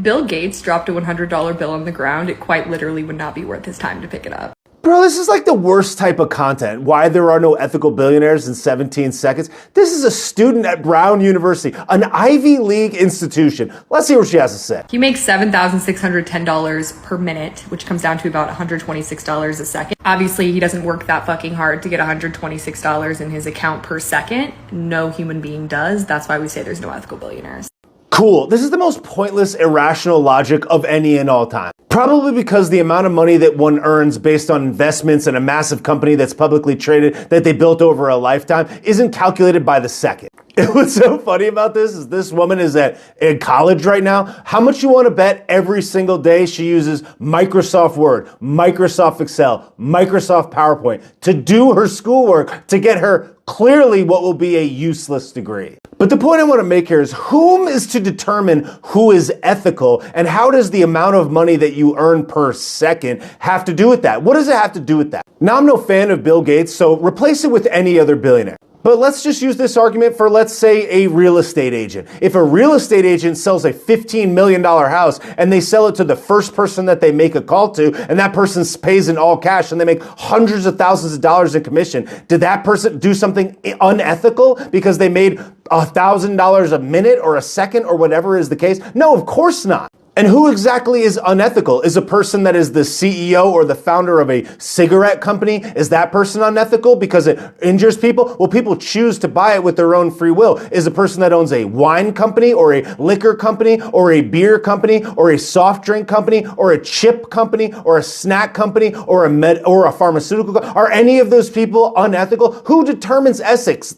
If Bill Gates dropped a $100 bill on the ground, it quite literally would not be worth his time to pick it up. Bro, this is like the worst type of content. Why there are no ethical billionaires in 17 seconds. This is a student at Brown University, an Ivy League institution. Let's see what she has to say. He makes $7,610 per minute, which comes down to about $126 a second. Obviously, he doesn't work that fucking hard to get $126 in his account per second. No human being does. That's why we say there's no ethical billionaires. Cool. This is the most pointless, irrational logic of any and all time. Probably because the amount of money that one earns based on investments in a massive company that's publicly traded that they built over a lifetime isn't calculated by the second. What's so funny about this is this woman is in college right now. How much you want to bet every single day she uses Microsoft Word, Microsoft Excel, Microsoft PowerPoint to do her schoolwork to get her clearly what will be a useless degree. But the point I want to make here is whom is to determine who is ethical, and how does the amount of money that you earn per second have to do with that? What does it have to do with that? Now, I'm no fan of Bill Gates, so replace it with any other billionaire. But let's just use this argument for, let's say, a real estate agent. If a real estate agent sells a $15 million house and they sell it to the first person that they make a call to, and that person pays in all cash and they make hundreds of thousands of dollars in commission, did that person do something unethical because they made $1,000 a minute or a second or whatever is the case? No, of course not. And who exactly is unethical? Is a person that is the CEO or the founder of a cigarette company, is that person unethical because it injures people? Well, people choose to buy it with their own free will. Is a person that owns a wine company or a liquor company or a beer company or a soft drink company or a chip company or a snack company or a pharmaceutical company, are any of those people unethical? Who determines ethics?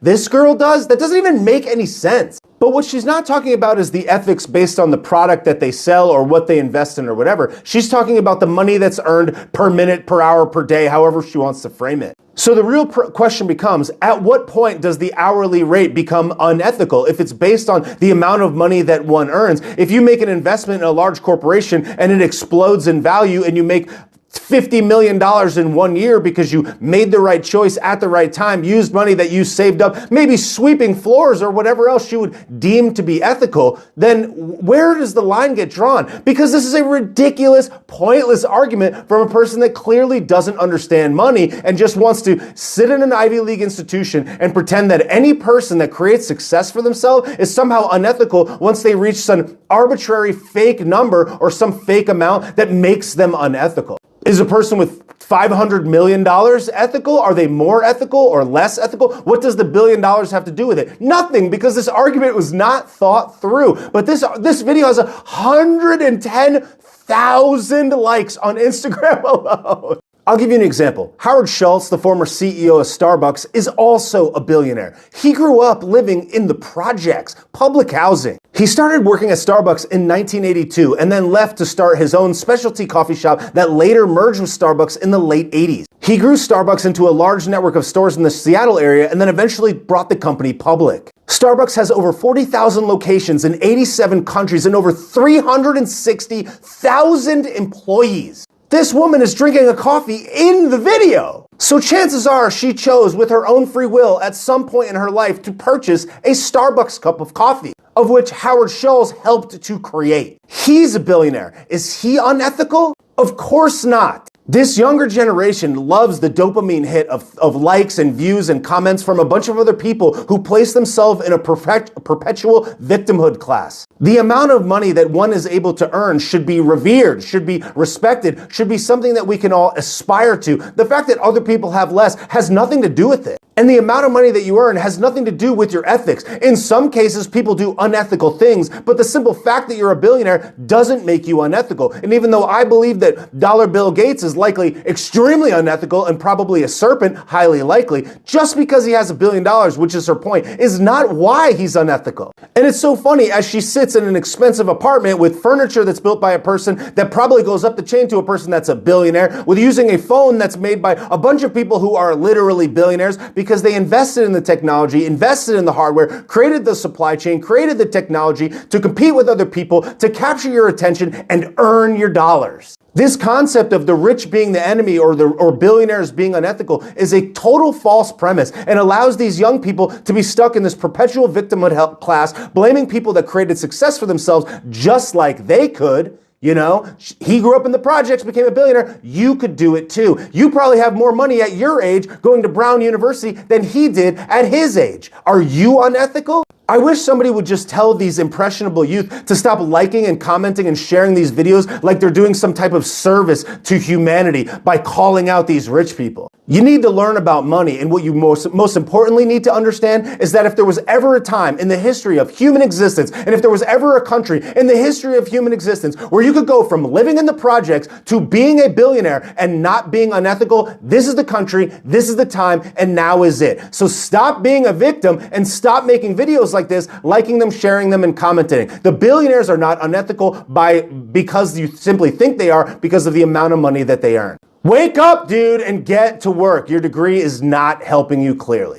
This girl does? That doesn't even make any sense. But what she's not talking about is the ethics based on the product that they sell or what they invest in or whatever. She's talking about the money that's earned per minute, per hour, per day, however she wants to frame it. So the real question becomes, at what point does the hourly rate become unethical if it's based on the amount of money that one earns? If you make an investment in a large corporation and it explodes in value and you make $50 million in 1 year because you made the right choice at the right time, used money that you saved up, maybe sweeping floors or whatever else you would deem to be ethical, then where does the line get drawn? Because this is a ridiculous, pointless argument from a person that clearly doesn't understand money and just wants to sit in an Ivy League institution and pretend that any person that creates success for themselves is somehow unethical once they reach some arbitrary fake number or some fake amount that makes them unethical. Is a person with $500 million ethical? Are they more ethical or less ethical? What does the $1 billion have to do with it? Nothing, because this argument was not thought through. But this video has 110,000 likes on Instagram alone. I'll give you an example. Howard Schultz, the former CEO of Starbucks, is also a billionaire. He grew up living in the projects, public housing. He started working at Starbucks in 1982 and then left to start his own specialty coffee shop that later merged with Starbucks in the late 80s. He grew Starbucks into a large network of stores in the Seattle area and then eventually brought the company public. Starbucks has over 40,000 locations in 87 countries and over 360,000 employees. This woman is drinking a coffee in the video. So chances are she chose with her own free will at some point in her life to purchase a Starbucks cup of coffee, of which Howard Schultz helped to create. He's a billionaire. Is he unethical? Of course not. This younger generation loves the dopamine hit of likes and views and comments from a bunch of other people who place themselves in a perpetual victimhood class. The amount of money that one is able to earn should be revered, should be respected, should be something that we can all aspire to. The fact that other people have less has nothing to do with it. And the amount of money that you earn has nothing to do with your ethics. In some cases, people do unethical things, but the simple fact that you're a billionaire doesn't make you unethical. And even though I believe that Dollar Bill Gates is likely extremely unethical and probably a serpent, highly likely, just because he has $1 billion, which is her point, is not why he's unethical. And it's so funny as she sits in an expensive apartment with furniture that's built by a person that probably goes up the chain to a person that's a billionaire, with using a phone that's made by a bunch of people who are literally billionaires because they invested in the technology, invested in the hardware, created the supply chain, created the technology to compete with other people, to capture your attention and earn your dollars. This concept of the rich being the enemy or billionaires being unethical is a total false premise and allows these young people to be stuck in this perpetual victimhood class, blaming people that created success for themselves just like they could. You know, he grew up in the projects, became a billionaire. You could do it too. You probably have more money at your age going to Brown University than he did at his age. Are you unethical? I wish somebody would just tell these impressionable youth to stop liking and commenting and sharing these videos like they're doing some type of service to humanity by calling out these rich people. You need to learn about money, and what you most importantly need to understand is that if there was ever a time in the history of human existence, and if there was ever a country in the history of human existence where you could go from living in the projects to being a billionaire and not being unethical, this is the country, this is the time, and now is it. So stop being a victim and stop making videos like this, liking them, sharing them, and commenting. The billionaires are not unethical because you simply think they are because of the amount of money that they earn. Wake up, dude, and get to work. Your degree is not helping you clearly.